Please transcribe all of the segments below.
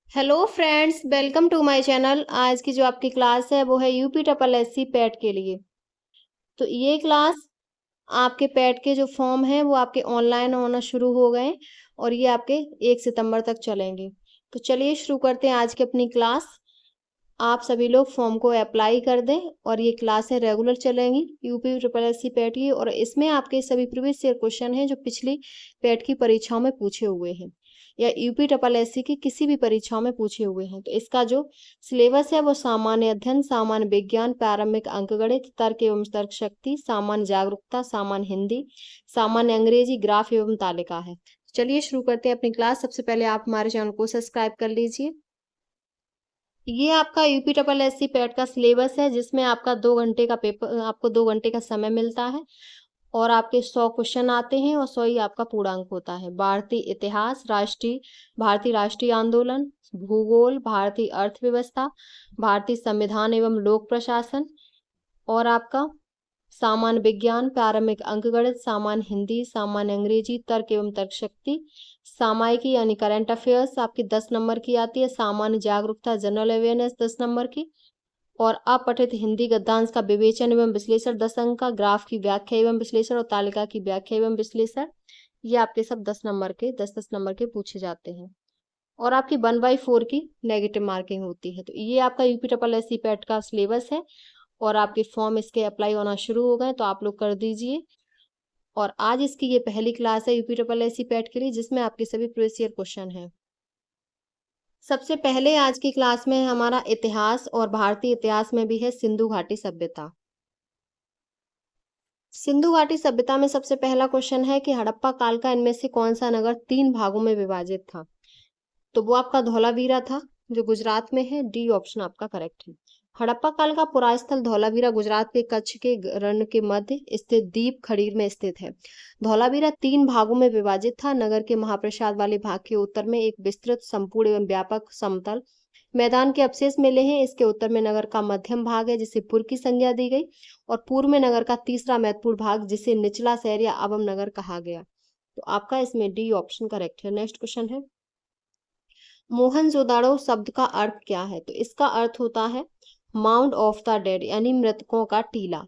Hello friends, welcome to my channel. आज की जो आपकी क्लास है वो है यूपी ट्रिपल एससी पैट के लिए। तो ये क्लास आपके पैट के जो फॉर्म हैं वो आपके ऑनलाइन होना शुरू हो गए और ये आपके 1 सितंबर तक चलेंगे। तो चलिए शुरू करते हैं आज की अपनी क्लास। आप सभी लोग फॉर्म को अप्लाई कर दें और ये क्लासें रेगुलर चलेंगी यूपी ट्रिपल एससी पैट की। और इसमें आपके सभी प्रीवियस ईयर क्वेश्चन हैं जो पिछली पैट की परीक्षाओं में पूछे हुए हैं या यूपी ट्रिपल एससी की किसी भी परीक्षाओं में पूछे हुए हैं। तो इसका जो सिलेबस है वो सामान्य अध्ययन, सामान्य विज्ञान, प्रारंभिक अंकगणित, तर्क एवं तर्क शक्ति, सामान्य जागरूकता, सामान्य हिंदी, सामान्य अंग्रेजी, ग्राफ एवं तालिका है। चलिए शुरू करते हैं अपनी क्लास। सबसे पहले आप हमारे चैनल को सब्सक्राइब कर लीजिए। ये आपका यूपी ट्रिपल एससी पैट का सिलेबस है जिसमें आपका 2 घंटे का पेपर, आपको 2 घंटे का समय मिलता है और आपके 100 क्वेश्चन आते हैं और 100 ही आपका पूर्णांक होता है। भारतीय इतिहास, भारतीय राष्ट्रीय आंदोलन, भूगोल, भारतीय अर्थव्यवस्था, भारतीय संविधान एवं लोक प्रशासन और आपका सामान्य विज्ञान, प्रारंभिक अंकगणित, सामान्य हिंदी, सामान्य अंग्रेजी, तर्क एवं तर्क शक्ति, सामायिकी यानी करंट अफेयर्स आपकी 10 नंबर की आती है, सामान्य जागरूकता जनरल अवेयरनेस 10 नंबर की, और अपठित हिंदी गद्यांश का विवेचन एवं विश्लेषण 10 अंक का, ग्राफ की व्याख्या एवं विश्लेषण और तालिका की व्याख्या एवं विश्लेषण, ये आपके सब 10 नंबर के 10-10 नंबर के पूछे जाते हैं। और आपकी 1/4 की नेगेटिव मार्किंग होती है। तो ये आपका यूपी ट्रिपल एससी पैट का सिलेबस है और आपके फॉर्म इसके अप्लाई होना शुरू हो गए तो आप लोग कर दीजिए। और आज इसकी ये पहली क्लास है यूपी ट्रिपल एससी पैट के लिए जिसमें आपके सभी प्रीवियस ईयर क्वेश्चन हैं। सबसे पहले आज की क्लास में हमारा इतिहास और भारतीय इतिहास में भी है सिंधु घाटी सभ्यता। सिंधु घाटी सभ्यता में सबसे पहला क्वेश्चन है कि हड़प्पा काल का इनमें से कौन सा नगर 3 भागों में विभाजित था। तो वो आपका धौलावीरा था जो गुजरात में है। डी ऑप्शन आपका करेक्ट है। हड़प्पा काल का पुरा स्थल धौलावीरा गुजरात के कच्छ के रण के मध्य स्थित दीप खड़ीर में स्थित है। धौलावीरा 3 भागों में विभाजित था। नगर के महाप्रसाद वाले भाग के उत्तर में एक विस्तृत, संपूर्ण एवं व्यापक समतल मैदान के अवशेष मिले हैं। इसके उत्तर में नगर का मध्यम भाग है जिसे पुर की संज्ञा दी गई और पूर्व में नगर का तीसरा महत्वपूर्ण भाग जिसे निचला शहर या अवम नगर कहा गया। तो आपका इसमें डी ऑप्शन करेक्ट है। नेक्स्ट क्वेश्चन है मोहनजोदाड़ो शब्द का अर्थ क्या है। तो इसका अर्थ होता है माउंड ऑफ द डेड यानी मृतकों का टीला,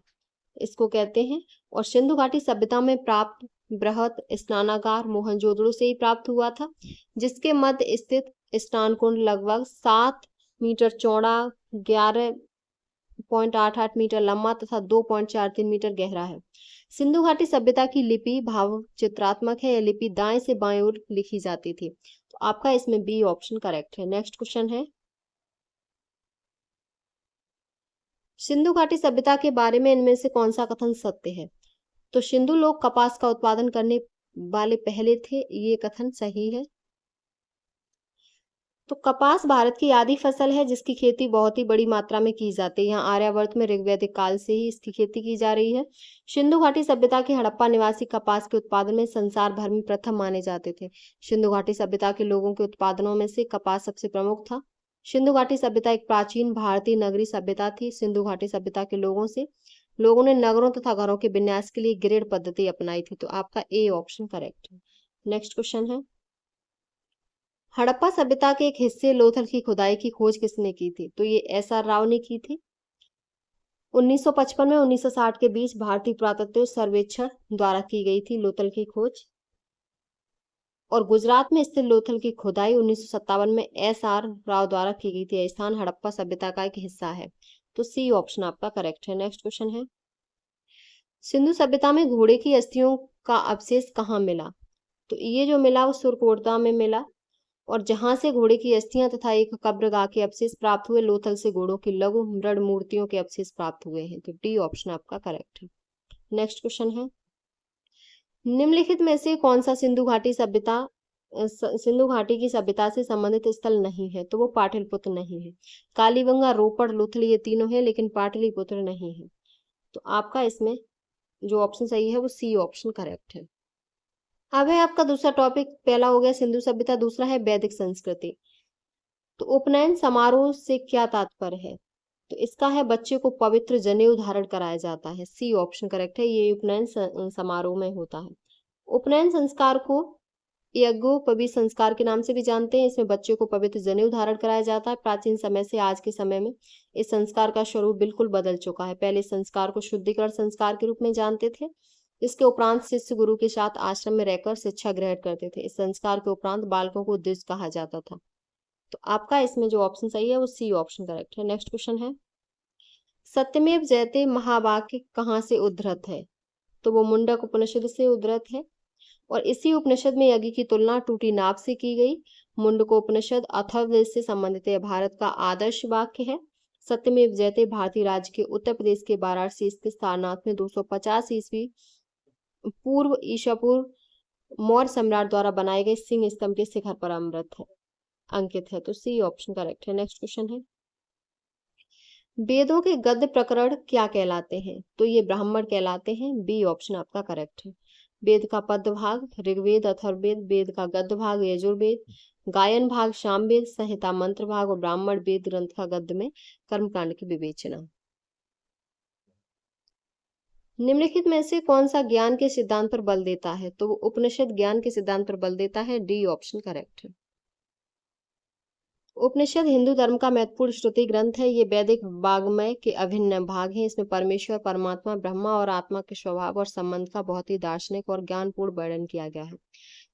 इसको कहते हैं। और सिंधु घाटी सभ्यता में प्राप्त बृहत स्नानागार मोहनजोदड़ो से ही प्राप्त हुआ था जिसके मध्य स्थित स्नान कुंड लगभग 7 मीटर चौड़ा, 11.88 मीटर लंबा तथा 2.43 मीटर गहरा है। सिंधु घाटी सभ्यता की लिपि भाव चित्रात्मक है। यह लिपि दाएं से बाएं ओर लिखी जाती थी। तो आपका इसमें बी ऑप्शन करेक्ट है। नेक्स्ट क्वेश्चन है सिंधु घाटी सभ्यता के बारे में इनमें से कौन सा कथन सत्य है। तो सिंधु लोग कपास का उत्पादन करने वाले पहले थे, ये कथन सही है। तो कपास भारत की आदि फसल है जिसकी खेती बहुत ही बड़ी मात्रा में की जाती है। यहाँ आर्यावर्त में ऋग्वैदिक काल से ही इसकी खेती की जा रही है। सिंधु घाटी सभ्यता के हड़प्पा निवासी कपास के उत्पादन में संसार भर में प्रथम माने जाते थे। सिंधु घाटी सभ्यता के लोगों के उत्पादनों में से कपास सबसे प्रमुख था। सिंधु घाटी सभ्यता एक प्राचीन भारतीय नगरीय सभ्यता थी। सिंधु घाटी सभ्यता के लोगों ने नगरों तथा घरों के विन्यास के लिए ग्रिड पद्धति अपनाई थी। तो आपका ए ऑप्शन करेक्ट है। नेक्स्ट क्वेश्चन है हड़प्पा सभ्यता के एक हिस्से लोथल की खुदाई की खोज किसने की थी। तो ये एस.आर. राव ने की थी। 1955 में 1960 के बीच भारतीय पुरातत्व सर्वेक्षण द्वारा की गई थी लोथल की खोज। और गुजरात में स्थित लोथल की खुदाई 1957 में एस.आर. राव द्वारा की गई थी। यह स्थान हड़प्पा सभ्यता का एक हिस्सा है। तो सी ऑप्शन आपका करेक्ट है। नेक्स्ट क्वेश्चन है सिंधु सभ्यता में घोड़े की अस्थियों का अवशेष कहाँ मिला। तो ये जो मिला वो सुरकोटदा में मिला। और जहां से घोड़े की अस्थियां तथा एक कब्रगाह के अवशेष प्राप्त हुए, लोथल से घोड़ों की लघु मृण मूर्तियों के अवशेष प्राप्त हुए हैं। तो डी ऑप्शन आपका करेक्ट है। नेक्स्ट क्वेश्चन है निम्नलिखित में से कौन सा सिंधु घाटी की सभ्यता से संबंधित स्थल नहीं है। तो वो पाटलिपुत्र नहीं है। कालीबंगा, रोपड़, लुथल ये तीनों है लेकिन पाटलिपुत्र नहीं है। तो आपका इसमें जो ऑप्शन सही है वो सी ऑप्शन करेक्ट है। अब है आपका दूसरा टॉपिक। पहला हो गया सिंधु सभ्यता, दूसरा है वैदिक संस्कृति। तो उपनयन समारोह से क्या तात्पर्य है। तो इसका है बच्चे को पवित्र जनेऊ धारण कराया जाता है। सी ऑप्शन करेक्ट है। ये उपनयन समारोह में होता है। उपनयन संस्कार को यज्ञोपवीत संस्कार के नाम से भी जानते हैं। इसमें बच्चे को पवित्र जनेऊ धारण कराया जाता है। प्राचीन समय से आज के समय में इस संस्कार का स्वरूप बिल्कुल बदल चुका है। पहले इस संस्कार को शुद्धिकरण संस्कार के रूप में जानते थे। इसके उपरांत शिष्य गुरु के साथ आश्रम में रहकर शिक्षा ग्रहण करते थे। इस संस्कार के उपरांत बालकों को द्विज कहा जाता था। तो आपका इसमें जो ऑप्शन सही है वो सी ऑप्शन करेक्ट है। नेक्स्ट क्वेश्चन है, सत्यमेव जयते महावाक्य कहाँ से उद्धृत है? तो वो मुंडक उपनिषद से उद्धृत है और इसी उपनिषद में यज्ञ की तुलना टूटी नाव से की गई। मुंडकोपनिषद अथर्ववेद से संबंधित है, भारत का आदर्श वाक्य है। सत्यमेव जयते भारतीय राज्य के उत्तर प्रदेश के वाराणसी स्थित सारनाथ में 250 ईस्वी पूर्व ईसा पूर्व मौर्य सम्राट द्वारा बनाए गए सिंह स्तंभ के शिखर पर अंकित है। तो सी ऑप्शन करेक्ट है। नेक्स्ट क्वेश्चन है, वेदों के गद्य प्रकरण क्या कहलाते हैं? तो ये ब्राह्मण कहलाते हैं। बी ऑप्शन आपका करेक्ट है। वेद का पद्य भाग ऋग्वेद अथर्ववेद, वेद का गद्य भाग यजुर्वेद, गायन भाग सामवेद, संहिता मंत्र भाग और ब्राह्मण वेद ग्रंथ का गद्य में कर्मकांड की विवेचना। निम्नलिखित में से कौन सा ज्ञान के सिद्धांत पर बल देता है? तो वो उपनिषद ज्ञान के सिद्धांत पर बल देता है। डी ऑप्शन करेक्ट है। उपनिषद हिंदू धर्म का महत्वपूर्ण श्रुति ग्रंथ है। ये वैदिक वाग्मय के अभिन्न भाग हैं। इसमें परमेश्वर, परमात्मा, ब्रह्मा और आत्मा के स्वभाव और संबंध का बहुत ही दार्शनिक और ज्ञानपूर्ण वर्णन किया गया है।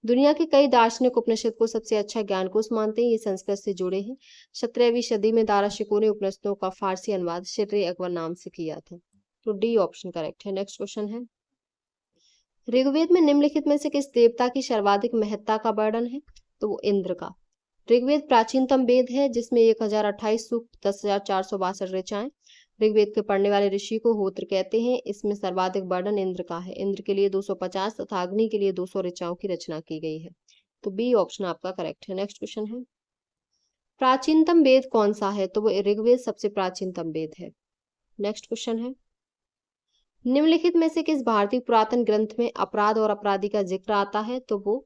दुनिया के कई दार्शनिक उपनिषद को सबसे अच्छा ज्ञानकोश मानते हैं। ये संस्कृत से जुड़े हैं। 17वीं सदी में दाराशिकों ने उपनिषदों का फारसी अनुवाद शिर अकबर नाम से किया था। तो डी ऑप्शन करेक्ट है। नेक्स्ट क्वेश्चन है, ऋग्वेद में निम्नलिखित में से किस देवता की सर्वाधिक महत्ता का वर्णन है? तो वो इंद्र का। ऋग्वेद प्राचीनतम वेद है जिसमें 1028 सूक्त, 10,462 ऋचाएं। ऋग्वेद के पढ़ने वाले ऋषि को होत्र कहते हैं। इसमें सर्वाधिक वर्णन इंद्र का है। इंद्र के लिए 250 तथा अग्नि के लिए 200 ऋचाओं की रचना की गई है। तो बी ऑप्शन आपका करेक्ट है। नेक्स्ट क्वेश्चन है, प्राचीनतम वेद कौन सा है? तो वो ऋग्वेद सबसे प्राचीनतम वेद है। नेक्स्ट क्वेश्चन है, निम्नलिखित में से किस भारतीय पुरातन ग्रंथ में अपराध और अपराधी का जिक्र आता है? तो वो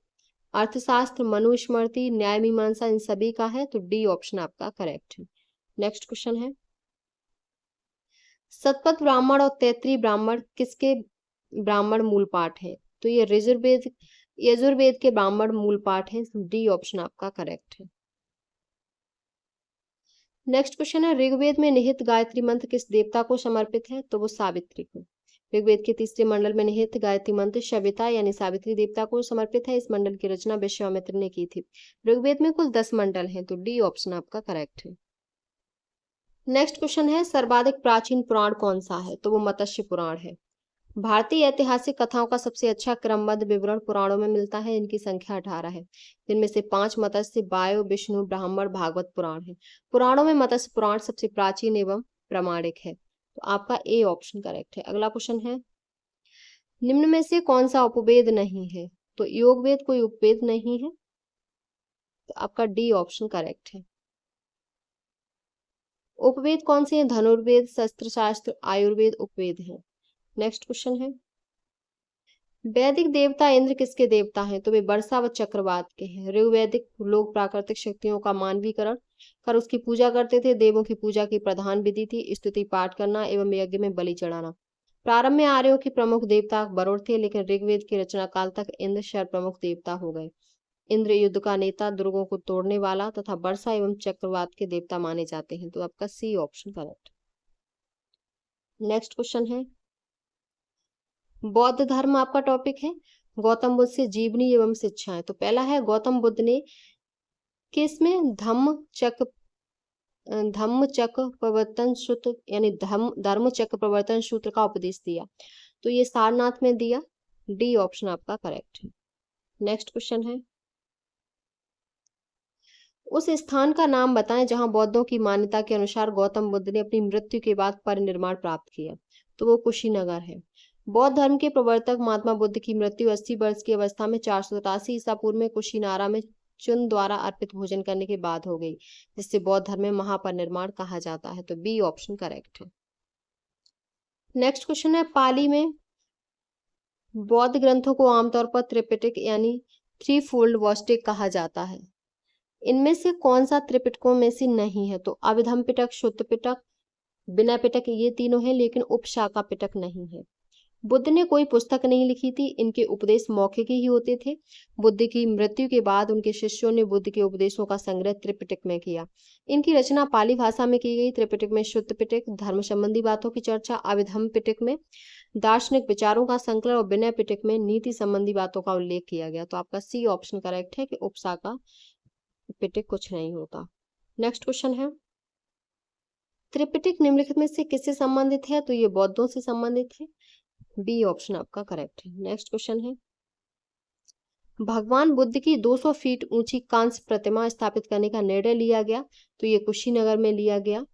अर्थशास्त्र, मनुस्मृति, न्याय मीमांसा इन सभी का है। तो डी ऑप्शन आपका करेक्ट है। नेक्स्ट क्वेश्चन है, शतपथ ब्राह्मण और तैत्रीय ब्राह्मण किसके ब्राह्मण मूल पाठ है? तो ये यजुर्वेद के ब्राह्मण मूल पाठ है। डी ऑप्शन आपका करेक्ट है। नेक्स्ट क्वेश्चन है, ऋग्वेद में निहित गायत्री मंत्र किस देवता को समर्पित है? तो वो सावित्री को। ऋग्वेद के तीसरे मंडल में निहित गायत्री मंत्र सविता यानी सावित्री देवता को समर्पित है। इस मंडल की रचना विश्वामित्र ने की थी। ऋग्वेद में कुल 10 मंडल हैं। तो डी ऑप्शन आपका करेक्ट है। नेक्स्ट क्वेश्चन है, सर्वाधिक प्राचीन पुराण कौन सा है? तो वो मत्स्य पुराण है। भारतीय ऐतिहासिक कथाओं का सबसे अच्छा क्रमबद्ध विवरण पुराणों में मिलता है। इनकी संख्या 18 है, जिनमें से 5 मत्स्य, वायु, विष्णु, ब्राह्मण, भागवत पुराण है। पुराणों में मत्स्य पुराण सबसे प्राचीन एवं प्रामाणिक है। तो आपका ए ऑप्शन करेक्ट है। अगला क्वेश्चन है, निम्न में से कौन सा उपवेद नहीं है? तो योग वेद कोई उपवेद नहीं है। तो आपका डी ऑप्शन करेक्ट है। उपवेद कौन से हैं? धनुर्वेद, शस्त्र शास्त्र, आयुर्वेद उपवेद है। नेक्स्ट क्वेश्चन है, वैदिक देवता इंद्र किसके देवता हैं? तो वे वर्षा व चक्रवात के हैं। ऋग्वैदिक लोग प्राकृतिक शक्तियों का मानवीकरण कर उसकी पूजा करते थे। देवों की पूजा की प्रधान विधि थी स्तुति पाठ करना एवं यज्ञ में बलि चढ़ाना। प्रारंभ में आर्यों के प्रमुख देवता वरुण थे, लेकिन ऋग्वेद के रचना काल तक इंद्र सर्व प्रमुख देवता हो गए। इंद्र युद्ध का नेता, दुर्गों को तोड़ने वाला तथा वर्षा एवं चक्रवात के देवता माने जाते हैं। तो आपका C option correct. Next question है, बौद्ध धर्म आपका टॉपिक है। गौतम बुद्ध से जीवनी एवं शिक्षाएं। तो पहला है, गौतम बुद्ध ने किसमें धम्म चक्र प्रवर्तन सूत्र यानी धर्म चक्र प्रवर्तन सूत्र का उपदेश दिया? तो ये सारनाथ में दिया। डी ऑप्शन आपका करेक्ट है। नेक्स्ट क्वेश्चन है, उस स्थान का नाम बताएं जहां बौद्धों की मान्यता के अनुसार गौतम बुद्ध ने अपनी मृत्यु के बाद परिनिर्वाण प्राप्त किया। तो वो कुशीनगर है। बौद्ध धर्म के प्रवर्तक महात्मा बुद्ध की मृत्यु 80 वर्ष की अवस्था में 487 ईसा पूर्व में कुशीनारा में चुन द्वारा अर्पित भोजन करने के बाद हो गई, जिससे बौद्ध धर्म में महापरिनिर्वाण कहा जाता है। तो बी ऑप्शन करेक्ट है। नेक्स्ट क्वेश्चन है, पाली में बौद्ध ग्रंथों को आमतौर पर त्रिपिटक यानी 3 फोल्ड वॉस्टिक कहा जाता है। इनमें से कौन सा त्रिपिटकों में से नहीं है? तो अभिधम पिटक, शुद्ध पिटक, विनय पिटक, ये तीनों हैं, लेकिन उपशाखा पिटक नहीं है। बुद्ध ने कोई पुस्तक नहीं लिखी थी, इनके उपदेश मौखिक ही होते थे। बुद्ध की मृत्यु के बाद उनके शिष्यों ने बुद्ध के उपदेशों का संग्रह त्रिपिटक में किया। इनकी रचना पाली भाषा में की गई। त्रिपिटक में शुद्ध पिटक धर्म संबंधी बातों की चर्चा, अभिधम्म पिटक में दार्शनिक विचारों का संकलन और विनय पिटक में नीति संबंधी बातों का उल्लेख किया गया। तो आपका सी ऑप्शन करेक्ट है कि उपसा का पिटक कुछ नहीं होता। नेक्स्ट क्वेश्चन है, त्रिपिटक निम्नलिखित में से किससे संबंधित है? तो ये बौद्धों से संबंधित है। बी ऑप्शन आपका करेक्ट है। नेक्स्ट क्वेश्चन है, भगवान बुद्ध की 200 फीट ऊंची कांस्य प्रतिमा स्थापित करने का निर्णय लिया गया। तो ये कुशीनगर में लिया गया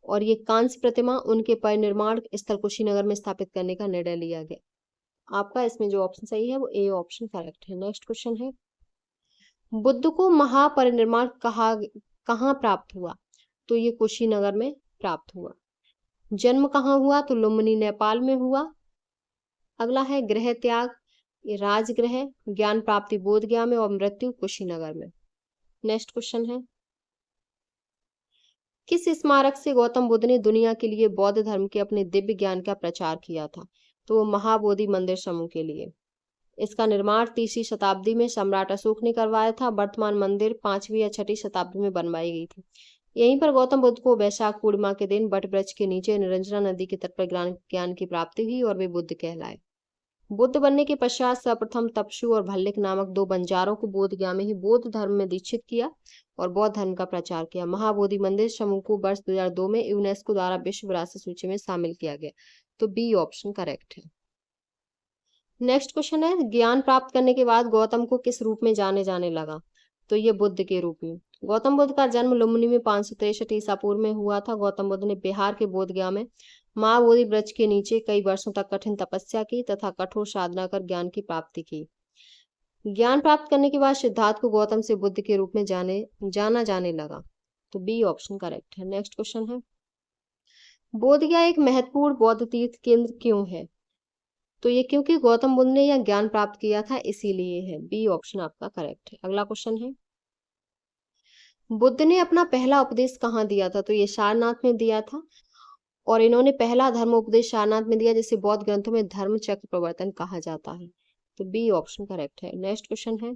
और ये कांस्य प्रतिमा उनके परिनिर्माण स्थल कुशीनगर में स्थापित करने का निर्णय लिया गया। आपका इसमें जो ऑप्शन सही है वो ए ऑप्शन करेक्ट है। नेक्स्ट क्वेश्चन है, बुद्ध को महापरिनिर्वाण कहाँ प्राप्त हुआ? तो ये कुशीनगर में प्राप्त हुआ। जन्म कहाँ हुआ? तो लुम्बिनी नेपाल में हुआ। अगला है गृह त्याग, ये राजगृह, ज्ञान प्राप्ति बोध गया में और मृत्यु कुशीनगर में। नेक्स्ट क्वेश्चन है, किस स्मारक से गौतम बुद्ध ने दुनिया के लिए बौद्ध धर्म के अपने दिव्य ज्ञान का प्रचार किया था? तो वो महाबोधि मंदिर समूह के लिए। इसका निर्माण 3वीं शताब्दी में सम्राट अशोक ने करवाया था। वर्तमान मंदिर 5वीं या 6वीं शताब्दी में बनवाई गई थी। यहीं पर गौतम बुद्ध को वैशाख पूर्णिमा के दिन बट वृक्ष के नीचे निरंजना नदी के तट पर ज्ञान की प्राप्ति हुई और वे बुद्ध कहलाए। बुद्ध बनने के पश्चात सर्वप्रथम तपशु और भल्लिक नामक 2 बंजारों को बोध गया में ही बौद्ध धर्म में दीक्षित किया और बौद्ध धर्म का प्रचार किया। महाबोधि मंदिर समूह को वर्ष 2002 में यूनेस्को द्वारा विश्व विरासत सूची में शामिल किया गया। तो बी ऑप्शन करेक्ट है। नेक्स्ट क्वेश्चन है, ज्ञान प्राप्त करने के बाद गौतम को किस रूप में जाने लगा? तो ये बुद्ध के रूप में। गौतम बुद्ध का जन्म लुम्बिनी में 563 ईसा पूर्व में हुआ था। गौतम बुद्ध ने बिहार के बोधगया में महाबोधि वृक्ष के नीचे कई वर्षों तक कठिन तपस्या की तथा कठोर साधना कर ज्ञान की प्राप्ति की। ज्ञान प्राप्त करने के बाद सिद्धार्थ को गौतम से बुद्ध के रूप में जाना जाने लगा। तो बी ऑप्शन करेक्ट है। नेक्स्ट क्वेश्चन है, बोधगया एक महत्वपूर्ण बौद्ध तीर्थ केंद्र क्यों है? तो ये क्योंकि गौतम बुद्ध ने यह ज्ञान प्राप्त किया था इसीलिए है। बी ऑप्शन आपका करेक्ट है। अगला क्वेश्चन है, बुद्ध ने अपना पहला उपदेश कहाँ दिया था? तो ये सारनाथ में दिया था और इन्होंने पहला धर्म उपदेश सारनाथ में दिया जिसे बौद्ध ग्रंथों में धर्म चक्र प्रवर्तन कहा जाता है। तो बी ऑप्शन करेक्ट है। नेक्स्ट क्वेश्चन है,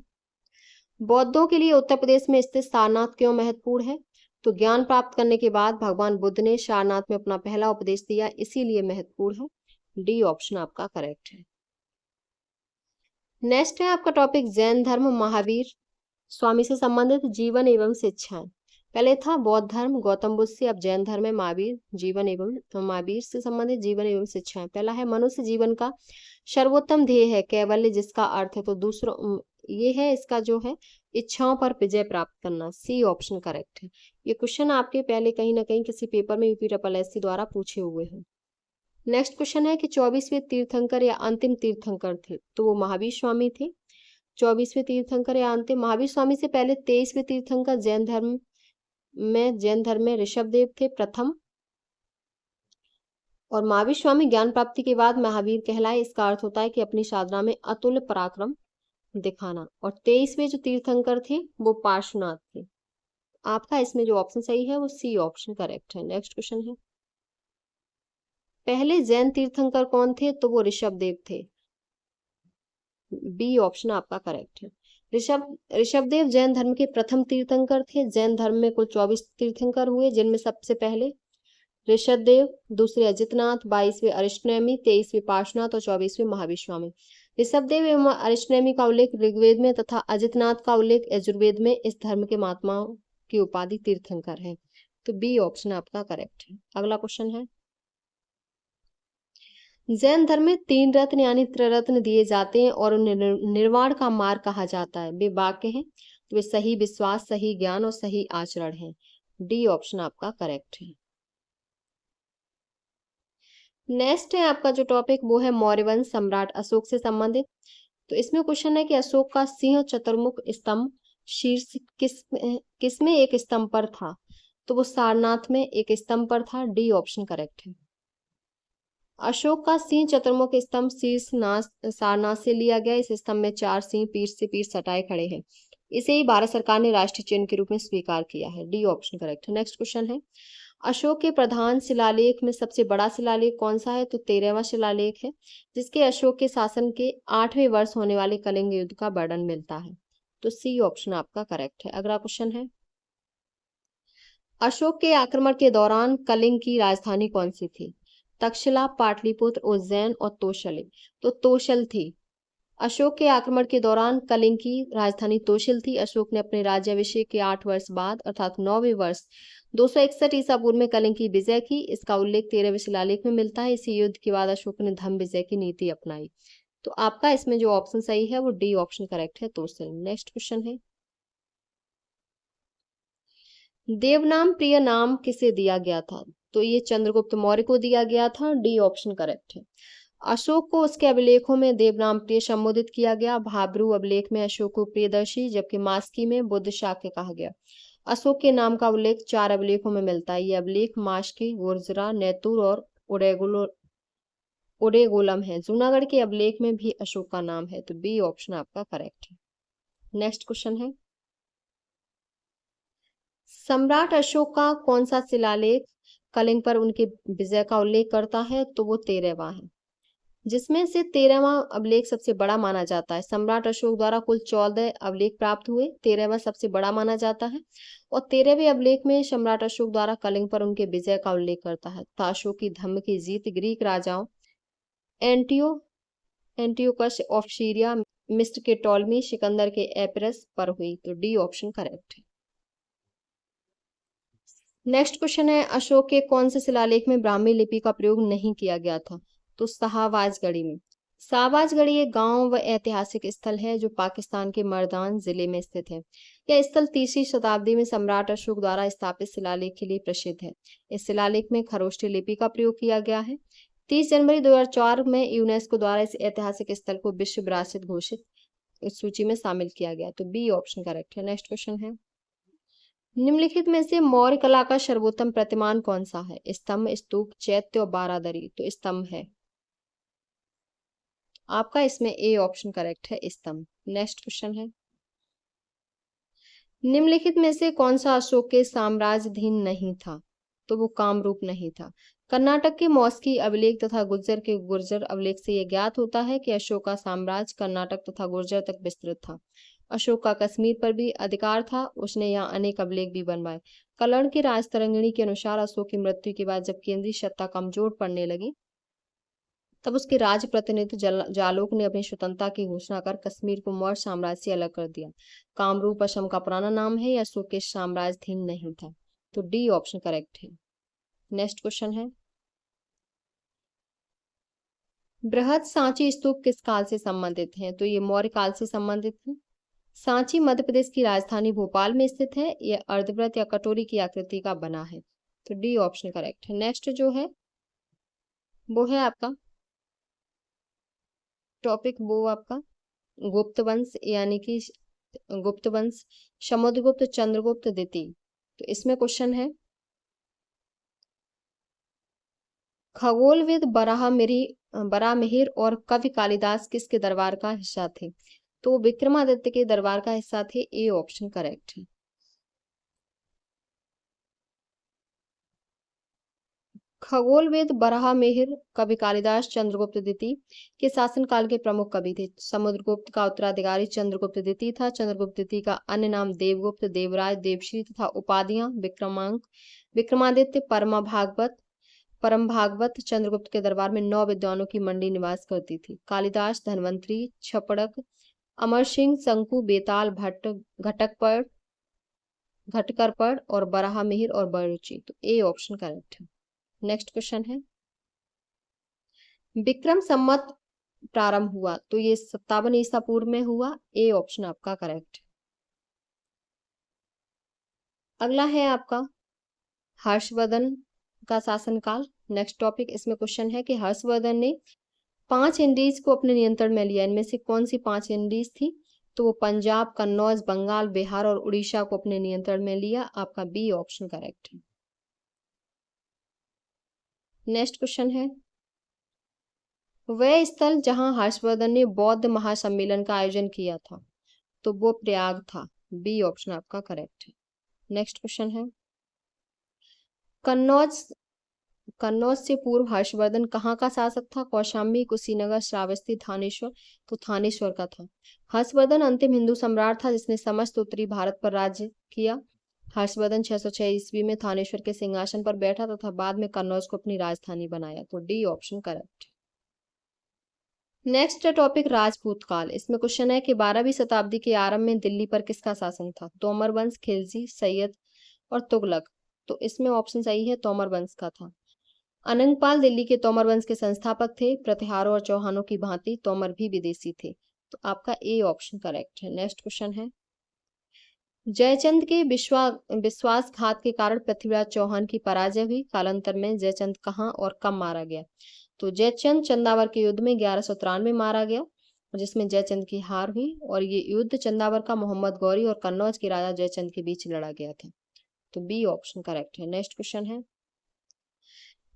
बौद्धों के लिए उत्तर प्रदेश में स्थित सारनाथ क्यों महत्वपूर्ण है? तो ज्ञान प्राप्त करने के बाद भगवान बुद्ध ने सारनाथ में अपना पहला उपदेश दिया इसीलिए महत्वपूर्ण है। डी ऑप्शन आपका करेक्ट है। नेक्स्ट है आपका टॉपिक जैन धर्म महावीर स्वामी से संबंधित जीवन एवं शिक्षाएं। पहले था बौद्ध धर्म गौतम बुद्ध से, अब जैन धर्म है महावीर जीवन एवं महावीर से संबंधित जीवन एवं शिक्षाएं। पहला है मनुष्य जीवन का सर्वोत्तम ध्येय है कैवल्य जिसका अर्थ है। तो दूसरा ये है इसका जो है इच्छाओं पर विजय प्राप्त करना। सी ऑप्शन करेक्ट है। ये क्वेश्चन आपके पहले कहीं ना कहीं किसी पेपर में यूपीएससी द्वारा पूछे हुए हैं। नेक्स्ट क्वेश्चन है कि 24वें तीर्थंकर या अंतिम तीर्थंकर थे? तो वो महावीर स्वामी थे। 24वें तीर्थंकर या अंतिम महावीर स्वामी से पहले 23वें तीर्थंकर जैन धर्म में ऋषभदेव थे प्रथम, और महावीर स्वामी ज्ञान प्राप्ति के बाद महावीर कहलाए। इसका अर्थ होता है कि अपनी साधना में अतुल्य पराक्रम दिखाना। और 23वें जो तीर्थंकर थे वो पार्श्वनाथ थे। आपका इसमें जो ऑप्शन सही है वो सी ऑप्शन करेक्ट है। नेक्स्ट क्वेश्चन है, पहले जैन तीर्थंकर कौन थे? तो वो ऋषभदेव थे। बी ऑप्शन आपका करेक्ट है। ऋषभदेव जैन धर्म के प्रथम तीर्थंकर थे। जैन धर्म में कुल 24 तीर्थंकर हुए जिनमें सबसे पहले ऋषभदेव, दूसरे अजितनाथ, 22वें अरिष्टनेमी, 23वें पार्श्वनाथ और 24वें महावीर स्वामी। ऋषभदेव एवं अरिष्टनेमी का उल्लेख ऋग्वेद में तथा अजितनाथ का उल्लेख यजुर्वेद में इस धर्म के महात्माओं की उपाधि तीर्थंकर है। तो बी ऑप्शन आपका करेक्ट है। अगला क्वेश्चन है, जैन धर्म में 3 रत्न यानी त्रिरत्न दिए जाते हैं और उन्हें निर्वाण का मार्ग कहा जाता है। वे वाक्य हैं, तो वे सही विश्वास, सही ज्ञान और सही आचरण है। डी ऑप्शन आपका करेक्ट है। नेक्स्ट है आपका जो टॉपिक वो है मौर्य वंश सम्राट अशोक से संबंधित। तो इसमें क्वेश्चन है कि अशोक का सिंह चतुर्मुख स्तंभ शीर्ष किस में एक स्तंभ पर था? तो वो सारनाथ में एक स्तंभ पर था। डी ऑप्शन करेक्ट है। अशोक का सिंह चतुर्मुख स्तंभ शीर्ष सारनाथ से लिया गया। इस स्तंभ में 4 सिंह पीठ से पीठ सटाए खड़े हैं। इसे ही भारत सरकार ने राष्ट्रीय चिन्ह के रूप में स्वीकार किया है। डी ऑप्शन करेक्ट है। नेक्स्ट क्वेश्चन है, अशोक के प्रधान शिलालेख में सबसे बड़ा शिलालेख कौन सा है? तो 13वां शिलालेख है, जिसके अशोक के शासन के 8वें वर्ष होने वाले कलिंग युद्ध का वर्णन मिलता है। तो सी ऑप्शन आपका करेक्ट है। अगला क्वेश्चन है, अशोक के आक्रमण के दौरान कलिंग की राजधानी कौन सी थी? तक्षशिला, पाटलिपुत्र, उज्जैन और तोशले। तो तोशल थी। अशोक के आक्रमण के दौरान कलिंग की राजधानी तोशिल थी। अशोक ने अपने राज्याभिषेक के 8 वर्ष बाद अर्थात 9वें वर्ष 261 ईसा पूर्व में कलिंग की विजय की। इसका उल्लेख 13वें शिलालेख में मिलता है। इसी युद्ध के बाद अशोक ने धम्म विजय की नीति अपनाई। तो आपका इसमें जो ऑप्शन सही है वो डी ऑप्शन करेक्ट है, तोशिल। नेक्स्ट क्वेश्चन है, देवनाम प्रिय नाम किसे दिया गया था? तो ये चंद्रगुप्त मौर्य को दिया गया था। डी ऑप्शन करेक्ट है। अशोक को उसके अभिलेखों में देवनाम प्रिय संबोधित किया गया। भाब्रू अभिलेख में अशोक को प्रियदर्शी, जबकि मास्की में बुद्ध शाक्य कहा गया। अशोक के नाम का उल्लेख 4 अभिलेखों में मिलता है। ये अभिलेख मास्की, गुर्जरा, नैतुर और उडेगोलम है। जूनागढ़ के अभिलेख में भी अशोक का नाम है। तो बी ऑप्शन आपका करेक्ट है। नेक्स्ट क्वेश्चन है, सम्राट अशोक का कौन सा शिलालेख कलिंग पर उनके विजय का उल्लेख करता है? तो वो 13वां है, जिसमें से 13वां अभिलेख सबसे बड़ा माना जाता है। सम्राट अशोक द्वारा कुल 14 अभिलेख प्राप्त हुए, 13वां सबसे बड़ा माना जाता है। और 13वें अभिलेख में सम्राट अशोक द्वारा कलिंग पर उनके विजय का उल्लेख करता है तथा अशोक की धम्म की जीत ग्रीक राजाओं एंटियो एंटियोकस ऑफ सीरिया, मिस्र के टॉलमी, सिकंदर के एपिरस पर हुई। तो डी ऑप्शन करेक्ट है। नेक्स्ट क्वेश्चन है, अशोक के कौन से शिलालेख में ब्राह्मी लिपि का प्रयोग नहीं किया गया था? तो शाहबाजगढ़ी में। शाहबाजगढ़ी एक गांव व ऐतिहासिक स्थल है जो पाकिस्तान के मर्दान जिले में स्थित है। यह स्थल 3वीं शताब्दी में सम्राट अशोक द्वारा स्थापित शिलालेख के लिए प्रसिद्ध है। इस शिलालेख में खरोष्ठी लिपि का प्रयोग किया गया है। 30 जनवरी 2004 में यूनेस्को द्वारा इस ऐतिहासिक स्थल को विश्व विरासत घोषित इस सूची में शामिल किया गया। तो बी ऑप्शन करेक्ट है। नेक्स्ट क्वेश्चन है, निम्नलिखित में से मौर्य कला का सर्वोत्तम प्रतिमान कौन सा है? स्तंभ, स्तूप, चैत्य और बारादरी। तो स्तंभ है आपका इसमें ए ऑप्शन करेक्ट है, स्तंभ। नेक्स्ट क्वेश्चन है, निम्नलिखित में से कौन सा अशोक के साम्राज्याधीन नहीं था? तो वो कामरूप नहीं था। कर्नाटक के मौस्की अभिलेख तथा गुर्जर के गुर्जर अभिलेख से यह ज्ञात होता है कि अशोक का साम्राज्य कर्नाटक तथा गुर्जर तक विस्तृत था। अशोक का कश्मीर पर भी अधिकार था। उसने यहाँ अनेक अभिलेख भी बनवाए। कलर्ण की राजतरंगिणी के अनुसार अशोक की मृत्यु के बाद जब केंद्रीय सत्ता कमजोर पड़ने लगी, तब उसके राज प्रतिनिधि जालोक ने अपनी स्वतंत्रता की घोषणा कर कश्मीर को मौर्य साम्राज्य से अलग कर दिया। कामरूप असम का पुराना नाम है। यह अशोक के साम्राज्याधीन नहीं था। तो डी ऑप्शन करेक्ट है। नेक्स्ट क्वेश्चन है, बृहद सांची स्तूप किस काल से संबंधित है? तो ये मौर्य काल से संबंधित है। सांची मध्य प्रदेश की राजधानी भोपाल में स्थित है। यह अर्धवृत्त या कटोरी की आकृति का बना है। तो डी ऑप्शन करेक्ट है। नेक्स्ट जो है वो है आपका टॉपिक, वो आपका गुप्त वंश, यानी कि गुप्त वंश, समुद्रगुप्त, चंद्रगुप्त द्वितीय। तो इसमें क्वेश्चन है, खगोलविद बराहमिहिर और कवि कालिदास किसके दरबार का हिस्सा थे? तो विक्रमादित्य के दरबार का हिस्सा थे। ए ऑप्शन करेक्ट है। खगोलवेद बराहमिहिर कवि कालिदास चंद्रगुप्त द्वितीय के शासनकाल के प्रमुख कवि थे। समुद्रगुप्त का उत्तराधिकारी चंद्रगुप्त द्वितीय था। चंद्रगुप्त द्वितीय का अन्य नाम देवगुप्त, देवराज, देवश्री तथा उपाधियां विक्रमांक, विक्रमादित्य, परम भागवत। चंद्रगुप्त के दरबार में 9 विद्वानों की मंडी निवास करती थी। कालिदास, धनवंतरी, छपड़क, अमर सिंह, शंकु, बेताल, भट्ट, घटकरपड़ और बराहमिहिर और बड़रुचि। तो ए ऑप्शन करेक्ट है। नेक्स्ट क्वेश्चन है, विक्रम संवत प्रारंभ हुआ? तो ये 57 ईसा पूर्व में हुआ। ए ऑप्शन आपका करेक्ट। अगला है आपका हर्षवर्धन का शासनकाल। नेक्स्ट टॉपिक, इसमें क्वेश्चन है कि हर्षवर्धन ने 5 इंडीज को अपने नियंत्रण में लिया। इनमें से कौन सी 5 इंडीज थी? तो वो पंजाब, कन्नौज, बंगाल, बिहार और उड़ीसा को अपने नियंत्रण में लिया। आपका बी ऑप्शन करेक्ट है। नेक्स्ट क्वेश्चन है, वह स्थल जहां हर्षवर्धन ने बौद्ध महासम्मेलन का आयोजन किया था? तो वो प्रयाग था। बी ऑप्शन आपका करेक्ट है। नेक्स्ट क्वेश्चन है, कन्नौज कन्नौज से पूर्व हर्षवर्धन कहाँ का शासक था? कौशाम्बी, कुशीनगर, श्रावस्ती, थानेश्वर। तो थानेश्वर का था। हर्षवर्धन अंतिम हिंदू सम्राट था जिसने समस्त उत्तरी भारत पर राज्य किया। हर्षवर्धन 606 ईस्वी में थानेश्वर के सिंहासन पर बैठा तथा बाद में कन्नौज को अपनी राजधानी बनाया। तो D option correct. Next topic Rajput काल। इसमें क्वेश्चन है कि 12वीं शताब्दी के आरंभ में दिल्ली पर किसका शासन था? तोमर वंश, खिलजी, सैयद और तुगलक। तो इसमें ऑप्शन सही है, तोमर वंश का था। अनंगपाल दिल्ली के तोमर वंश के संस्थापक थे। प्रतिहारों और चौहानों की भांति तोमर भी विदेशी थे। तो आपका ए ऑप्शन करेक्ट है। नेक्स्ट क्वेश्चन है, जयचंद के विश्वासघात के कारण पृथ्वीराज चौहान की पराजय हुई। कालांतर में जयचंद कहाँ और कब मारा गया? तो जयचंद चंदावर के युद्ध में 1193 में मारा गया, जिसमें जयचंद की हार हुई। और ये युद्ध चंदावर का मोहम्मद गौरी और कन्नौज के राजा जयचंद के बीच लड़ा गया था। तो बी ऑप्शन करेक्ट है। नेक्स्ट क्वेश्चन है,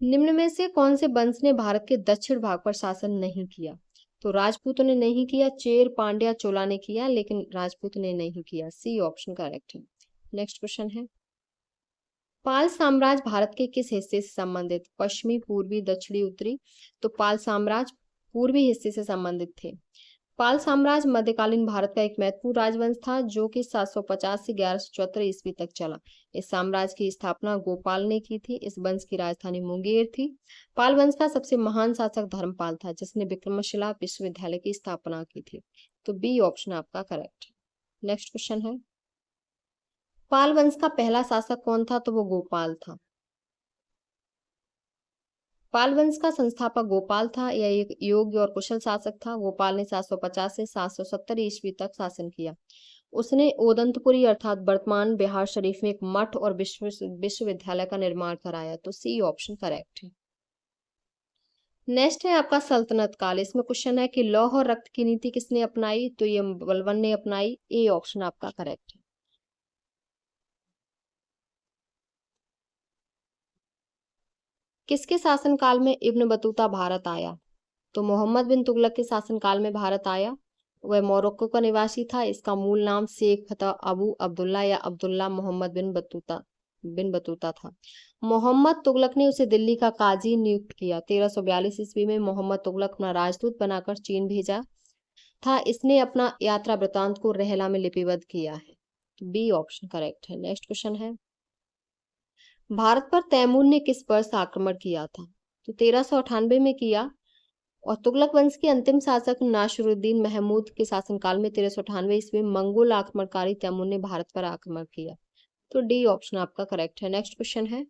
निम्न में से कौन से वंश ने भारत के दक्षिण भाग पर शासन नहीं किया? तो राजपूतों ने नहीं किया, चेर, पांड्या, चोला ने किया, लेकिन राजपूत ने नहीं किया। सी ऑप्शन करेक्ट है। नेक्स्ट क्वेश्चन है, पाल साम्राज्य भारत के किस हिस्से से संबंधित? पश्चिमी, पूर्वी, दक्षिणी, उत्तरी। तो पाल साम्राज्य पूर्वी हिस्से से संबंधित थे। पाल साम्राज्य मध्यकालीन भारत का एक महत्वपूर्ण राजवंश था जो कि 750 से 1174 ईस्वी तक चला। इस साम्राज्य की स्थापना गोपाल ने की थी। इस वंश की राजधानी मुंगेर थी। पाल वंश का सबसे महान शासक धर्मपाल था जिसने विक्रमशिला विश्वविद्यालय की स्थापना की थी। तो बी ऑप्शन आपका करेक्ट है। नेक्स्ट क्वेश्चन है, पाल वंश का पहला शासक कौन था? तो वो गोपाल था। पाल वंश का संस्थापक गोपाल था। यह एक योग्य और कुशल शासक था। गोपाल ने 750 से 770 ईस्वी तक शासन किया। उसने ओदंतपुरी अर्थात वर्तमान बिहार शरीफ में एक मठ और विश्वविद्यालय का निर्माण कराया। तो सी ऑप्शन करेक्ट है। नेक्स्ट है आपका सल्तनत काल। इसमें क्वेश्चन है कि लौह और रक्त की नीति किसने अपनाई? तो ये बलबन ने अपनाई। ए ऑप्शन आपका करेक्ट है। किसके शासनकाल में इब्न बतूता भारत आया? तो मोहम्मद बिन तुगलक के शासनकाल में भारत आया। वह मोरक्को का निवासी था। इसका मूल नाम शेख फतह अबू अब्दुल्ला या अब्दुल्ला मोहम्मद बिन बतूता था। मोहम्मद तुगलक ने उसे दिल्ली का काजी नियुक्त किया। 1342 ईस्वी में मोहम्मद तुगलक अपना राजदूत बनाकर चीन भेजा था। इसने अपना यात्रा वृतांत को रहला में लिपिबद्ध किया है। बी ऑप्शन करेक्ट है। नेक्स्ट क्वेश्चन है, भारत पर तैमूर ने किस वर्ष आक्रमण किया था? तो 1398 में किया। और तुगलक वंश के अंतिम शासक नासिरुद्दीन महमूद के शासनकाल में 1398 ईस्वी में मंगोल आक्रमणकारी तैमूर ने भारत पर आक्रमण किया। तो डी ऑप्शन आपका करेक्ट है। नेक्स्ट क्वेश्चन है,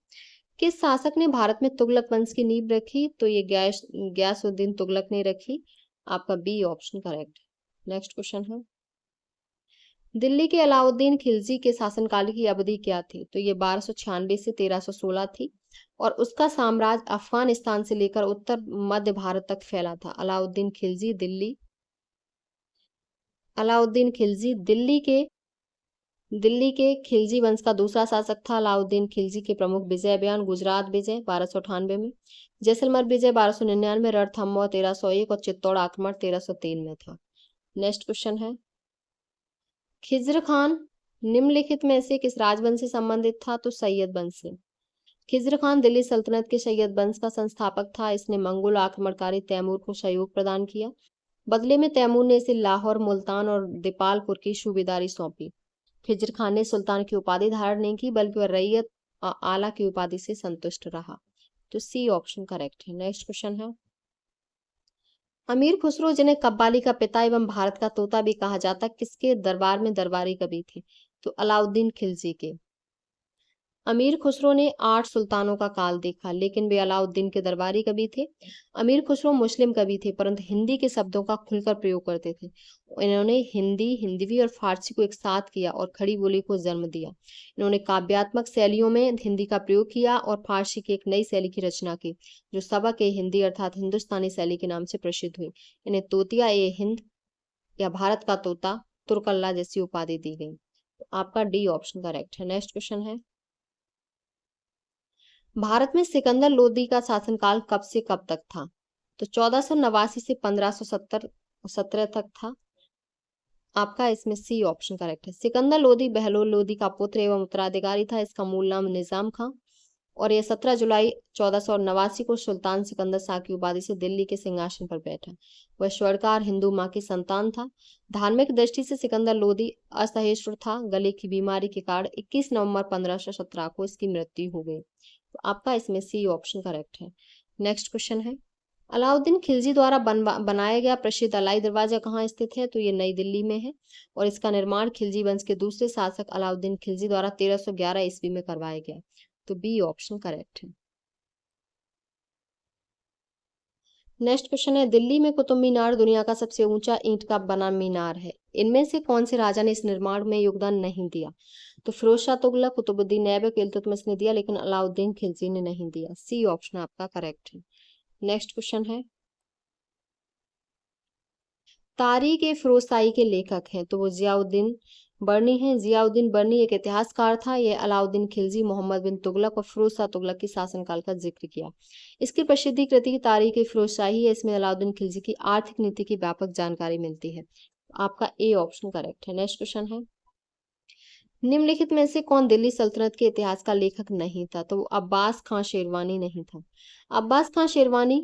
किस शासक ने भारत में तुगलक वंश की नींव रखी? तो ये गयासुद्दीन तुगलक ने रखी। आपका बी ऑप्शन करेक्ट है। नेक्स्ट क्वेश्चन है, दिल्ली के अलाउद्दीन खिलजी के शासनकाल की अवधि क्या थी? तो ये 1296 से 1316 थी। और उसका साम्राज्य अफगानिस्तान से लेकर उत्तर मध्य भारत तक फैला था। अलाउद्दीन खिलजी दिल्ली के खिलजी वंश का दूसरा शासक था। अलाउद्दीन खिलजी के प्रमुख विजय बयान, गुजरात विजय 1298 में, जैसलमेर विजय 1299, रणथंभौर 1301 और चित्तौड़ आक्रमण 1303 में था। नेक्स्ट क्वेश्चन है, खिज्र खान निम्नलिखित में से किस राजवंश से संबंधित था? तो सैयद वंश से। खिज्र खान दिल्ली सल्तनत के सैयद वंश का संस्थापक था। इसने मंगोल आक्रमणकारी तैमूर को सहयोग प्रदान किया। बदले में तैमूर ने इसे लाहौर, मुल्तान और दीपालपुर की सूबेदारी सौंपी। खिज्र खान ने सुल्तान की उपाधि धारण नहीं की बल्कि वह रैयत आला की उपाधि से संतुष्ट रहा। तो सी ऑप्शन करेक्ट है। नेक्स्ट क्वेश्चन है, अमीर खुसरो जिन्हें कव्वाली का पिता एवं भारत का तोता भी कहा जाता, किसके दरबार में दरबारी कवि थे? तो अलाउद्दीन खिलजी के। अमीर खुसरो ने 8 सुल्तानों का काल देखा लेकिन वे अलाउद्दीन के दरबारी कवि थे। अमीर खुसरो मुस्लिम कवि थे परंतु हिंदी के शब्दों का खुलकर प्रयोग करते थे। इन्होंने हिंदी, हिंदवी और फारसी को एक साथ किया और खड़ी बोली को जन्म दिया। इन्होंने काव्यात्मक शैलियों में हिंदी का प्रयोग किया और फारसी की एक नई शैली की रचना की जो सबक ए हिंदी अर्थात हिंदुस्तानी शैली के नाम से प्रसिद्ध हुई। इन्हें तोतिया ए हिंद या भारत का तोता, तुर्कल्ला जैसी उपाधि दी गई। तो आपका डी ऑप्शन करेक्ट है। नेक्स्ट क्वेश्चन है, भारत में सिकंदर लोदी का शासनकाल कब से कब तक था? तो 1489 से 1517 तक था। आपका इसमें सी ऑप्शन करेक्ट है। सिकंदर लोदी बहलोल लोदी का पुत्र एवं उत्तराधिकारी था। इसका मूल नाम निजाम खां और ये 17 जुलाई 1489 को सुल्तान सिकंदर शाह की उपाधि से दिल्ली के सिंहासन पर बैठा। वह स्वर्णकार हिंदू मां की संतान था। धार्मिक दृष्टि से सिकंदर लोदी असहिष्णु था। गले की बीमारी के कारण 21 नवंबर 1517 को इसकी मृत्यु हो गई। तो आपका इसमें सी ऑप्शन करेक्ट है। नेक्स्ट क्वेश्चन है, अलाउद्दीन खिलजी द्वारा बनाया गया प्रसिद्ध अलाई दरवाजा कहाँ स्थित है? तो ये नई दिल्ली में है और इसका निर्माण खिलजी वंश के दूसरे शासक अलाउद्दीन खिलजी द्वारा 1311 ईस्वी में करवाया गया। तो बी ऑप्शन करेक्ट है। नेक्स्ट क्वेश्चन है, दिल्ली में कुतुब मीनार दुनिया का सबसे ऊंचा ईंट का बना मीनार है। इनमें से कौन से राजा ने इस निर्माण में योगदान नहीं दिया? तो फिरोज शाह तुगलक, कुतुबुद्दीन ऐबक, इल्तुतमिश ने दिया, लेकिन अलाउद्दीन खिलजी ने नहीं दिया। सी ऑप्शन आपका करेक्ट है। नेक्स्ट क्वेश्चन है, तारीख ए फिरोजशाही के लेखक हैं। तो वो जियाउद्दीन बर्नी हैं। जियाउद्दीन बर्नी एक इतिहासकार था। यह अलाउद्दीन खिलजी, मोहम्मद बिन तुगलक और फिरोज शाह तुगलक की शासनकाल का जिक्र किया। इसकी प्रसिद्ध कृति तारीख ए फिरोजशाही है। इसमें अलाउद्दीन खिलजी की आर्थिक नीति की व्यापक जानकारी मिलती है। आपका ए ऑप्शन करेक्ट है। नेक्स्ट क्वेश्चन है, निम्नलिखित में से कौन दिल्ली सल्तनत के इतिहास का लेखक नहीं था? तो अब्बास खां शेरवानी नहीं था। अब्बास खां शेरवानी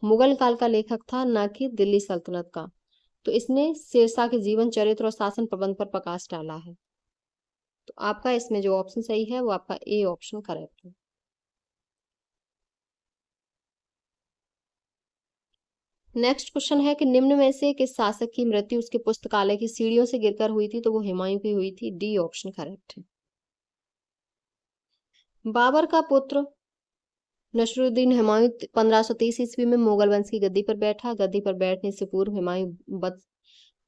मुगल काल का लेखक था, न कि दिल्ली सल्तनत का। तो इसने शेरशाह के जीवन चरित्र और शासन प्रबंध पर प्रकाश डाला है। तो आपका इसमें जो ऑप्शन सही है वो आपका ए ऑप्शन करेक्ट है। नेक्स्ट क्वेश्चन है कि निम्न में से किस शासक की मृत्यु उसके पुस्तकालय की सीढ़ियों से गिरकर हुई थी? तो वो हुमायूं की हुई थी। डी ऑप्शन करेक्ट है। बाबर का पुत्र नसरुद्दीन हुमायूं 1530 ईस्वी में मुगल वंश की गद्दी पर बैठा। गद्दी पर बैठने से पूर्व हुमायूं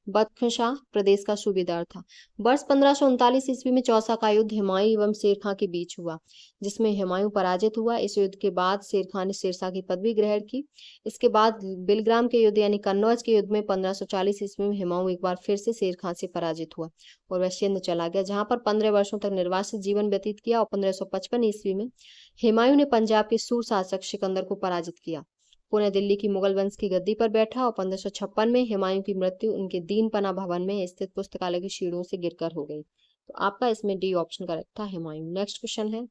बदख्शां प्रदेश का सूबेदार था। वर्ष 1539 ईस्वी में चौसा का युद्ध हुमायूं एवं शेर खां के बीच हुआ, जिसमें हुमायूं पराजित हुआ। इस युद्ध के बाद शेर खां ने शेरशाह की पदवी ग्रहण की। इसके बाद बिलग्राम के युद्ध यानी कन्नौज के युद्ध में 1540 ईस्वी में हुमायूं एक बार फिर से शेर खां से पराजित हुआ और वह सिंध चला गया, जहां पर 15 वर्षों तक निर्वासित जीवन व्यतीत किया। और 1555 ईस्वी में हुमायूं ने पंजाब के सुशासक सिकंदर को पराजित किया, पुनः दिल्ली की मुगल वंश की गद्दी पर बैठा और 1556 में हुमायूं की मृत्यु उनके दीनपना भवन में स्थित पुस्तकालय की सीढ़ियों से गिरकर हो गई। तो आपका इसमें डी ऑप्शन करेक्ट था, हुमायूं। नेक्स्ट क्वेश्चन है,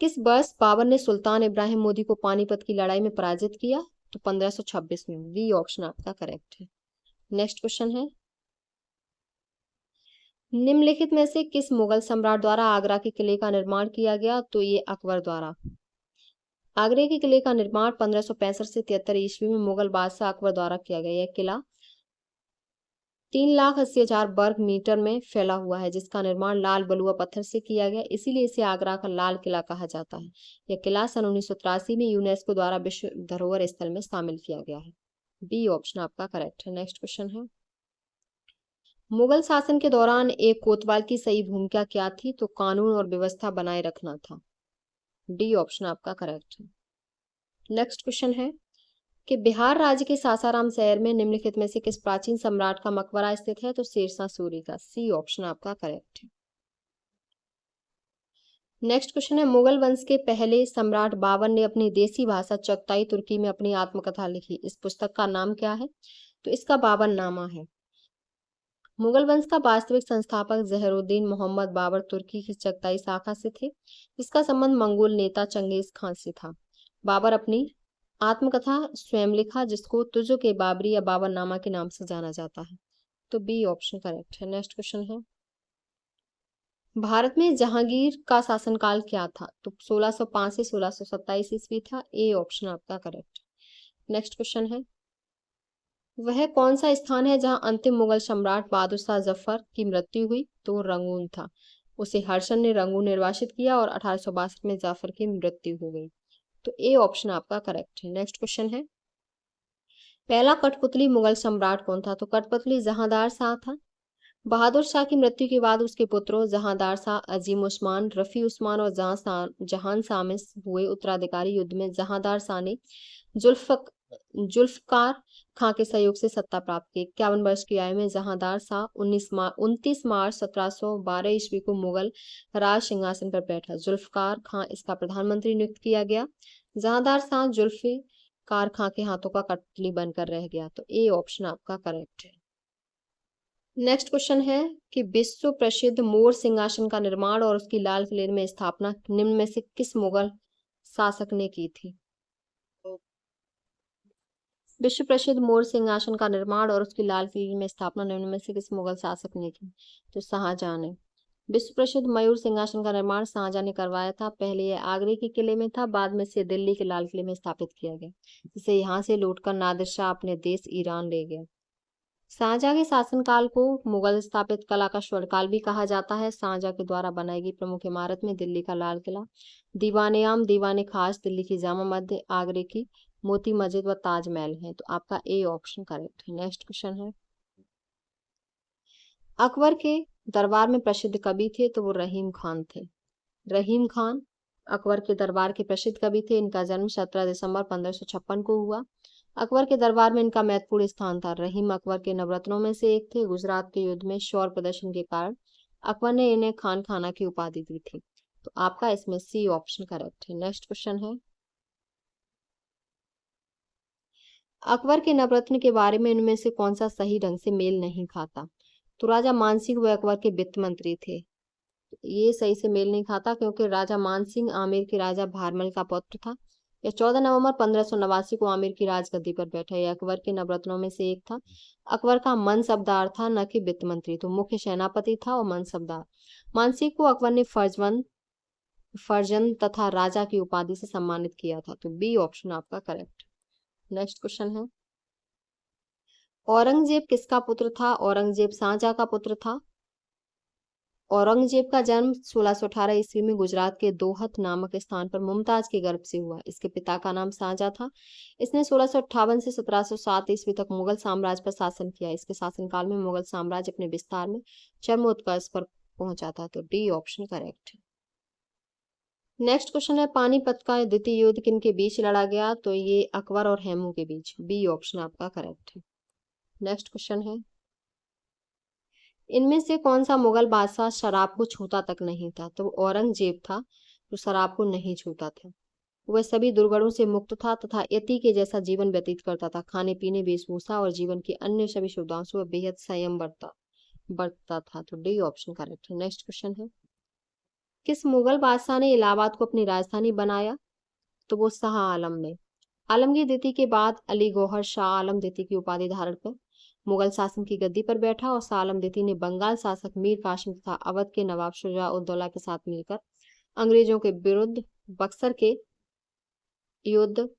किस वर्ष बाबर ने सुल्तान इब्राहिम लोदी को पानीपत की लड़ाई में पराजित किया? तो 1526 में। बी ऑप्शन आपका करेक्ट है। नेक्स्ट क्वेश्चन है, निम्नलिखित में से किस मुगल सम्राट द्वारा आगरा के किले का निर्माण किया गया? तो ये अकबर द्वारा। आगरे के किले का निर्माण 1565 से 73 ईस्वी में मुगल बादशाह अकबर द्वारा किया गया। यह किला 3,80,000 वर्ग मीटर में फैला हुआ है, जिसका निर्माण लाल बलुआ पत्थर से किया गया, इसीलिए इसे आगरा का लाल किला कहा जाता है। यह किला सन 1983 में यूनेस्को द्वारा विश्व धरोहर स्थल में शामिल किया गया है। बी ऑप्शन आपका करेक्ट है। नेक्स्ट क्वेश्चन है, मुगल शासन के दौरान एक कोतवाल की सही भूमिका क्या थी? तो कानून और व्यवस्था बनाए रखना था। डी ऑप्शन आपका करेक्ट है। नेक्स्ट क्वेश्चन है कि बिहार राज्य के सासाराम शहर में निम्नलिखित में से किस प्राचीन सम्राट का मकबरा स्थित है? तो शेरशाह सूरी का। सी ऑप्शन आपका करेक्ट है। नेक्स्ट क्वेश्चन है, मुगल वंश के पहले सम्राट बाबर ने अपनी देसी भाषा चगताई तुर्की में अपनी आत्मकथा लिखी। इस पुस्तक का नाम क्या है? तो इसका बाबरनामा है। मुगल वंश का वास्तविक संस्थापक जहरुद्दीन मोहम्मद बाबर तुर्की की चगताई शाखा से थे, जिसका संबंध मंगोल नेता चंगेज खान से था। बाबर अपनी आत्मकथा स्वयं लिखा, जिसको तुजो के बाबरी या बाबरनामा के नाम से जाना जाता है। तो बी ऑप्शन करेक्ट है। नेक्स्ट क्वेश्चन है, भारत में जहांगीर का शासनकाल क्या था? तो 1605 से 1627 ईस्वी था। ए ऑप्शन आपका करेक्ट। नेक्स्ट क्वेश्चन है, वह कौन सा स्थान है जहां अंतिम मुगल सम्राट बहादुर शाह जफर की मृत्यु हुई? तो रंगून था। उसे हर्षण ने रंगून निर्वासित किया और 1862 में जाफर की मृत्यु हो गई। तो ए ऑप्शन आपका करेक्ट है। नेक्स्ट क्वेश्चन है, पहला कठपुतली मुगल सम्राट कौन था? तो कठपुतली जहांदार शाह था। बहादुर शाह की मृत्यु के बाद उसके पुत्रों जहांदार शाह, अजीम उस्मान, रफी उस्मान और जहान शाह में हुए उत्तराधिकारी युद्ध में जहांदार शाह ने जुल्फकार खां के सहयोग से सत्ता प्राप्त की। 51 वर्ष की आयु में जहांदार शाह 29 मार्च 1712 ईस्वी को मुगल राज सिंहासन पर बैठा। जुल्फकार खां इसका प्रधानमंत्री नियुक्त किया गया। जहांदार शाह जुल्फकार खां के हाथों का कठपुतली बनकर रह गया। तो ए ऑप्शन आपका करेक्ट है। नेक्स्ट क्वेश्चन है कि विश्व प्रसिद्ध मोर सिंहासन का निर्माण और उसकी लाल किले में स्थापना निम्न में से किस मुगल शासक ने की थी? विश्व प्रसिद्ध मोर सिंहासन का निर्माण और उसकी लाल किले में स्थापना निम्न में से किस मुगल शासक ने की? तो शाहजहां ने। विश्व प्रसिद्ध मयूर सिंहासन का निर्माण शाहजहां ने करवाया था। पहले यह आगरे के किले में था, बाद में से दिल्ली के लाल किले में स्थापित किया गया, जिसे यहाँ से लूटकर नादिर शाह अपने देश ईरान ले गया। शाहजहां के शासनकाल को मुगल स्थापित कला का स्वर्णकाल भी कहा जाता है। शाहजहां के द्वारा बनाई गई प्रमुख इमारत में दिल्ली का लाल किला, दीवाने आम, दीवाने खास, दिल्ली की जामा मस्जिद, आगरे की मोती मस्जिद व ताजमहल है। तो आपका ए ऑप्शन करेक्ट है। नेक्स्ट क्वेश्चन है, अकबर के दरबार में प्रसिद्ध कवि थे, तो वो रहीम खान थे। रहीम खान अकबर के दरबार के प्रसिद्ध कवि थे। इनका जन्म 17 दिसंबर 1556 को हुआ। अकबर के दरबार में इनका महत्वपूर्ण स्थान था। रहीम अकबर के नवरत्नों में से एक थे। गुजरात के युद्ध में शौर्य प्रदर्शन के कारण अकबर ने इन्हें खान खाना की उपाधि दी थी। तो आपका इसमें सी ऑप्शन करेक्ट है। नेक्स्ट क्वेश्चन है, अकबर के नवरत्न के बारे में इनमें से कौन सा सही ढंग से मेल नहीं खाता? तो राजा मानसिंह व अकबर के वित्त मंत्री थे। ये सही से मेल नहीं खाता, क्योंकि राजा मानसिंह आमेर के राजा भारमल का पुत्र था। यह 14 नवंबर 1589 को आमेर की राजगद्दी पर बैठा। यह अकबर के नवरत्नों में से एक था। अकबर का मनसबदार था, न कि वित्त मंत्री। तो मुख्य सेनापति था और मनसबदार। मानसिंह को अकबर ने फर्जंद तथा राजा की उपाधि से सम्मानित किया था। तो बी ऑप्शन आपका करेक्ट। नेक्स्ट क्वेश्चन है, औरंगजेब किसका पुत्र था? औरंगजेब शाहजहां का पुत्र था। औरंगजेब का जन्म 1618 ईस्वी में गुजरात के दोहत नामक स्थान पर मुमताज के गर्भ से हुआ। इसके पिता का नाम शाहजहां था। इसने 1658 से 1707 ईस्वी तक मुगल साम्राज्य पर शासन किया। इसके शासनकाल में मुगल साम्राज्य अपने विस्तार में चरमोत्कर्ष पर पहुंचा था। तो डी ऑप्शन करेक्ट है। नेक्स्ट क्वेश्चन है, पानीपत का द्वितीय युद्ध किन के बीच लड़ा गया? तो ये अकबर और हेमू के बीच। बी ऑप्शन आपका करेक्ट है। नेक्स्ट क्वेश्चन है, इनमें से कौन सा मुगल बादशाह शराब को छूता तक नहीं था? तो औरंगजेब था, जो शराब को नहीं छूता था। वह सभी दुर्गुणों से मुक्त था तथा यति के जैसा जीवन व्यतीत करता था। खाने पीने, वेशभूषा और जीवन की अन्य सभी सुविधाओं से वह बेहद संयम बरतता था। तो डी ऑप्शन करेक्ट है। नेक्स्ट क्वेश्चन है, किस मुगल बादशाह ने इलाहाबाद को अपनी राजधानी बनाया? तो वो शाह आलम ने। आलमगीर द्वितीय के बाद अली गौहर शाह आलम द्वितीय की उपाधि धारण कर मुगल शासन की गद्दी पर बैठा और शाह आलम द्वितीय ने बंगाल शासक मीर कासिम तथा अवध के नवाब शुजा-उद-दौला के साथ मिलकर अंग्रेजों के विरुद्ध बक्सर के युद्ध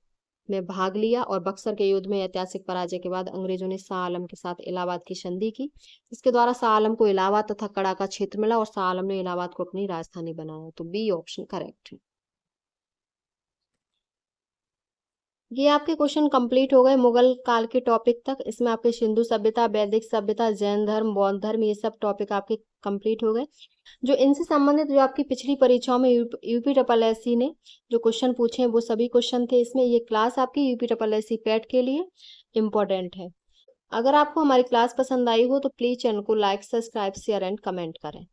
में भाग लिया और बक्सर के युद्ध में ऐतिहासिक पराजय के बाद अंग्रेजों ने शाह आलम के साथ इलाहाबाद की संधि की, जिसके द्वारा शाह आलम को इलाहाबाद तथा कड़ा का क्षेत्र मिला और शाह आलम ने इलाहाबाद को अपनी राजधानी बनाया। तो बी ऑप्शन करेक्ट है। ये आपके क्वेश्चन कंप्लीट हो गए मुगल काल के टॉपिक तक। इसमें आपके सिंधु सभ्यता, वैदिक सभ्यता, जैन धर्म, बौद्ध धर्म, ये सब टॉपिक आपके कंप्लीट हो गए। जो इनसे संबंधित जो आपकी पिछली परीक्षाओं में यूपी ट्रिपल एससी ने जो क्वेश्चन पूछे हैं वो सभी क्वेश्चन थे इसमें। ये क्लास आपकी यूपी ट्रिपल एससी पैट के लिए इम्पोर्टेंट है। अगर आपको हमारी क्लास पसंद आई हो तो प्लीज चैनल को like, subscribe, share and comment करें।